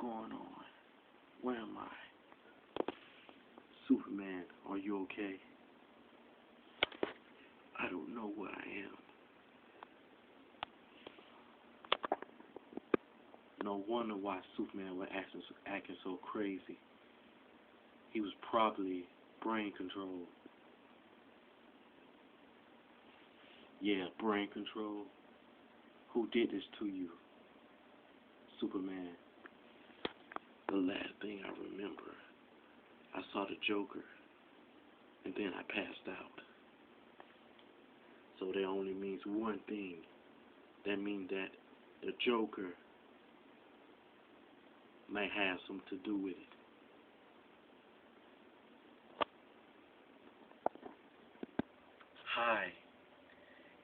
going on? Where am I? Superman, are you okay? I don't know where I am. No wonder why Superman was acting so crazy. He was probably brain controlled. Yeah, brain control. Who did this to you? Superman. The last thing I remember, I saw the Joker, and then I passed out. So that only means one thing. That means that the Joker may have something to do with it. Hi,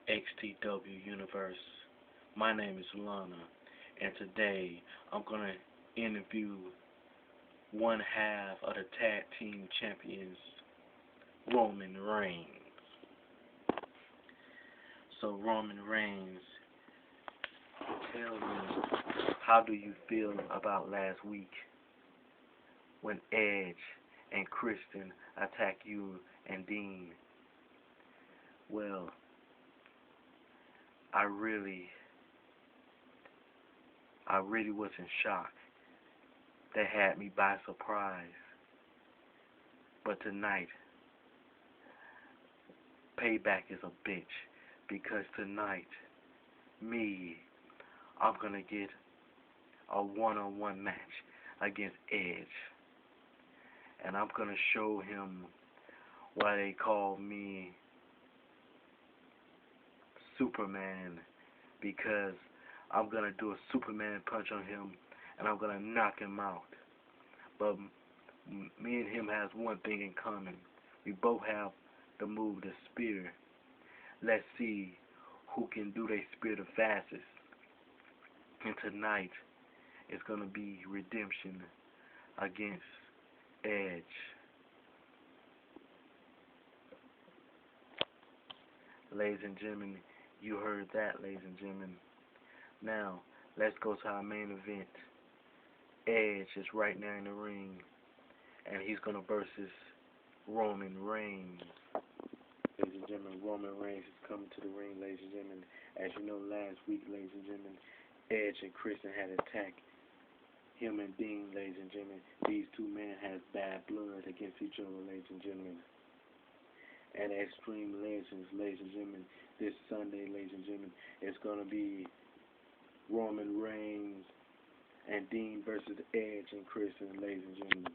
XTW Universe. My name is Lana, and today I'm going to interview one half of the tag team champions, Roman Reigns. So Roman Reigns, tell me, how do you feel about last week when Edge and Christian attacked you and Dean? Well, I really was in shock. That had me by surprise. But tonight, payback is a bitch, because tonight, I'm gonna get a one-on-one match against Edge, and I'm gonna show him why they call me Superman, because I'm gonna do a Superman punch on him and I'm gonna knock him out. But me and him has one thing in common. We both have the move, the spear. Let's see who can do their spear the fastest. And tonight it's gonna be redemption against Edge. Ladies and gentlemen, you heard that, ladies and gentlemen. Now, let's go to our main event. Edge is right now in the ring, and he's going to versus Roman Reigns. Ladies and gentlemen, Roman Reigns is coming to the ring, ladies and gentlemen. As you know, last week, ladies and gentlemen, Edge and Christian had attacked him and Dean, ladies and gentlemen. These two men have bad blood against each other, ladies and gentlemen. And Extreme Legends, ladies and gentlemen, this Sunday, ladies and gentlemen, it's going to be Roman Reigns and Dean versus Edge and Christian, ladies and gentlemen.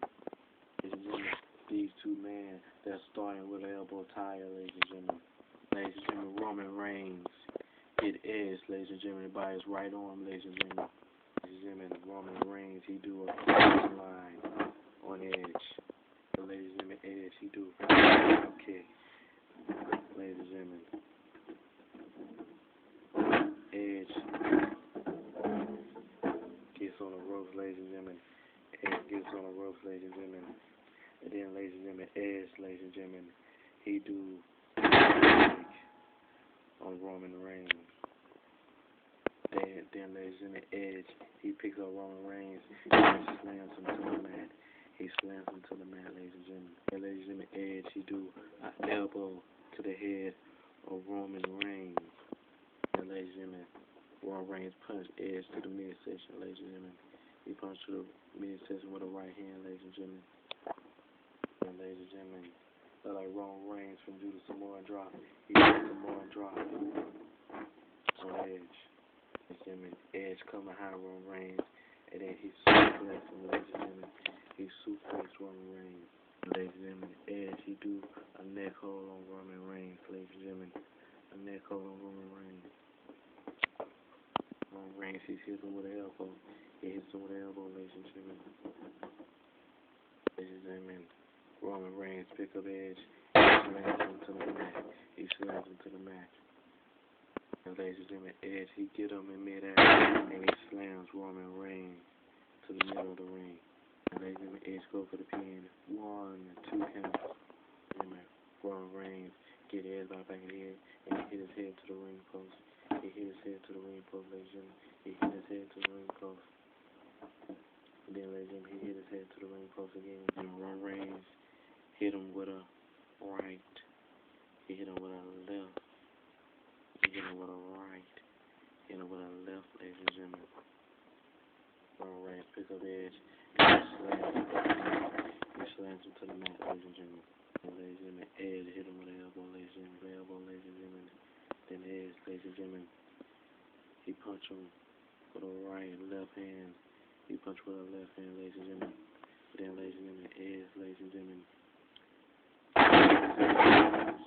Ladies and gentlemen, these two men, they're starting with an elbow tie, ladies and gentlemen. Ladies and gentlemen, Roman Reigns hit Edge, ladies and gentlemen, by his right arm, ladies and gentlemen. Ladies and gentlemen, Roman Reigns, he do a line on Edge. So, ladies and gentlemen, Edge, he do a kick. Ladies and gentlemen, Edge gets on the ropes, ladies and gentlemen. Edge gets on the ropes, ladies and gentlemen. And then, ladies and gentlemen, Edge, ladies and gentlemen, he do on Roman Reigns. Then, ladies and gentlemen, Edge, he picks up Roman Reigns and slams him to the mat. He slams him to the mat, ladies and gentlemen. And ladies and gentlemen, Edge, he do an elbow to the head of Roman Reigns. And ladies and gentlemen, Roman Reigns punched Edge to the midsection, ladies and gentlemen. He punched to the midsection with a right hand, ladies and gentlemen. And ladies and gentlemen, like Roman Reigns from do the Samoan drop. He did the Samoan drop on Edge. Ladies and gentlemen, Edge come behind Roman Reigns, and then he suplexed him, ladies and gentlemen. He suplexed Roman Reigns. Ladies and gentlemen, Edge, he do a neck hold on Roman Reigns, ladies and gentlemen. A neck hold on Roman Reigns. Roman Reigns, he hits him with an elbow. He hits him with an elbow, ladies and gentlemen. Ladies and gentlemen, Roman Reigns pick up Edge. He slams him to the mat. He slams him to the mat. And ladies and gentlemen, Edge, he get him in midair, and he slams Roman Reigns to the middle of the ring. And ladies and gentlemen, Edge go for the pin. 1, 2 counts. Roman Reigns get Edge by back of the head, and he hit his head to the ring post. He hit his head to the ring post, ladies and gentlemen. He hit his head to the ring post. And close again. And Roman Reigns hit him with a right. He hit him with a left. He hit him with a right. Hit him with a left, ladies and gentlemen. Roman Reigns picks up the edge. He slams him to the mat, ladies and gentlemen. And ladies and gentlemen, Edge hit him with an elbow, ladies and gentlemen. Elbow, ladies and gentlemen. Then Edge, ladies and gentlemen. He punched him with a right, left hand. He punched with a left hand, ladies and gentlemen. Then, ladies and gentlemen, Edge, ladies and gentlemen.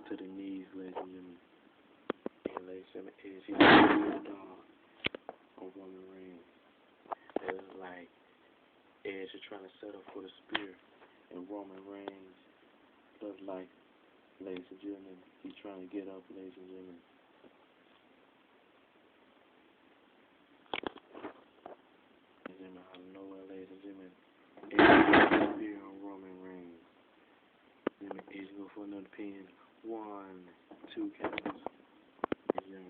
To the knees, ladies and gentlemen. And ladies and gentlemen, Edge, he was a dog on Roman Reigns. It was like Edge is trying to set up for the spear, and Roman Reigns looks like, ladies and gentlemen, he's trying to get up, ladies and gentlemen. Out of nowhere, ladies and gentlemen, Edge gets a spear on Roman Reigns. Edge go for another pin. 1, 2 counts.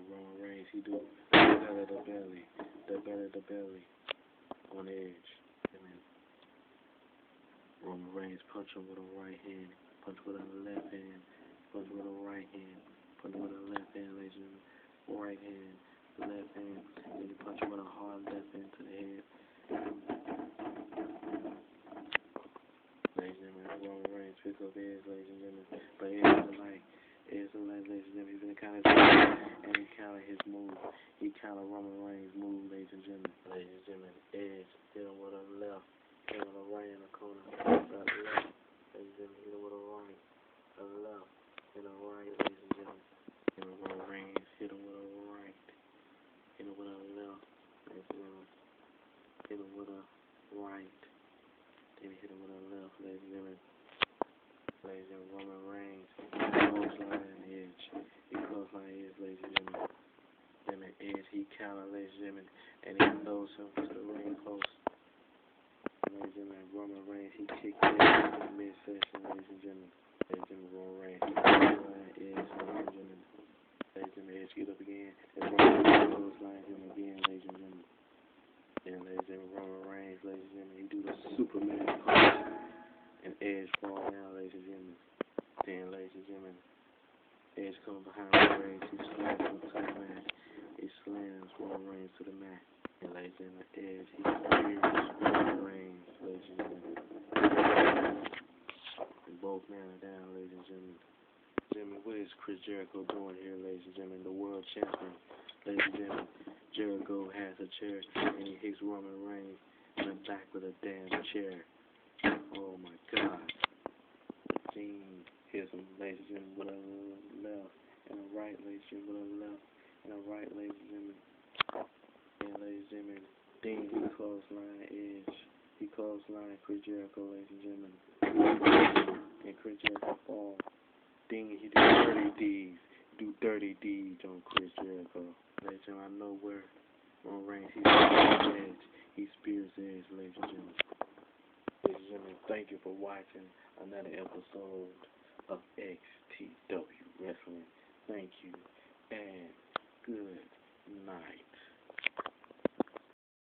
Roman Reigns, he do the belly on Edge. Roman Reigns punch him with a right hand, punch with a left hand, punch with a right hand, punch with a left hand, ladies and gentlemen. Right hand, left hand, then he punch him with a hard left hand to the head. Ladies and gentlemen, Roman Reigns picks up Edge, ladies and gentlemen. But Edge is like, ladies and gentlemen, he's gonna counter and he counter his move. He counter Roman Reigns' move, ladies and gentlemen. Ladies and gentlemen, Edge hit him with a left, hit him with a right in the corner, left. Ladies and gentlemen, hit him with a right, a left, and a right, ladies and gentlemen. And Roman Reigns hit him with a right, hit him with a left, ladies and gentlemen. Hit him with a right, then he hit him with a left, ladies and gentlemen. Ladies and gentlemen, Roman Reigns, clothesline Edge. He clothesline Edge, ladies and gentlemen. Then the Edge, he counter, ladies and gentlemen, and he throws him to the ring post. Ladies and gentlemen, Roman Reigns, he kicked Edge in the midsection, ladies and gentlemen. Ladies and gentlemen, Roman Reigns, he clothesline Edge, ladies and gentlemen. Ladies and gentlemen, Edge get up again, and Roman Reigns clothesline him again, ladies and gentlemen. Then, ladies and gentlemen, Roman Reigns, ladies and gentlemen, he do the Superman punch, and Edge fall down, ladies and gentlemen. Then, ladies and gentlemen, Edge comes behind Roman Reigns, he slams him to the mat. He slams Roman Reigns to the mat. And, ladies and gentlemen, Edge, he spears Roman Reigns, ladies and gentlemen. And both men are down, ladies and gentlemen. Gentlemen, what is Chris Jericho doing here, ladies and gentlemen? The world champion, ladies and gentlemen. Jericho has a chair, and he hits Roman Reigns in the back with a damn chair. Oh my God. Dean hits him, ladies and gentlemen, with a left and a right, ladies and gentlemen, with a left and a right, ladies and gentlemen. And ladies and gentlemen, Dean, he clothesline Edge. He clothesline Chris Jericho, ladies and gentlemen. And Chris Jericho fall. Dean, he do dirty deeds on Chris Jericho. Ladies and gentlemen, I know where Roman Reigns, he spears Edge. He spears Edge, ladies and gentlemen. Ladies and gentlemen, thank you for watching another episode of XTW Wrestling. Thank you, and good night.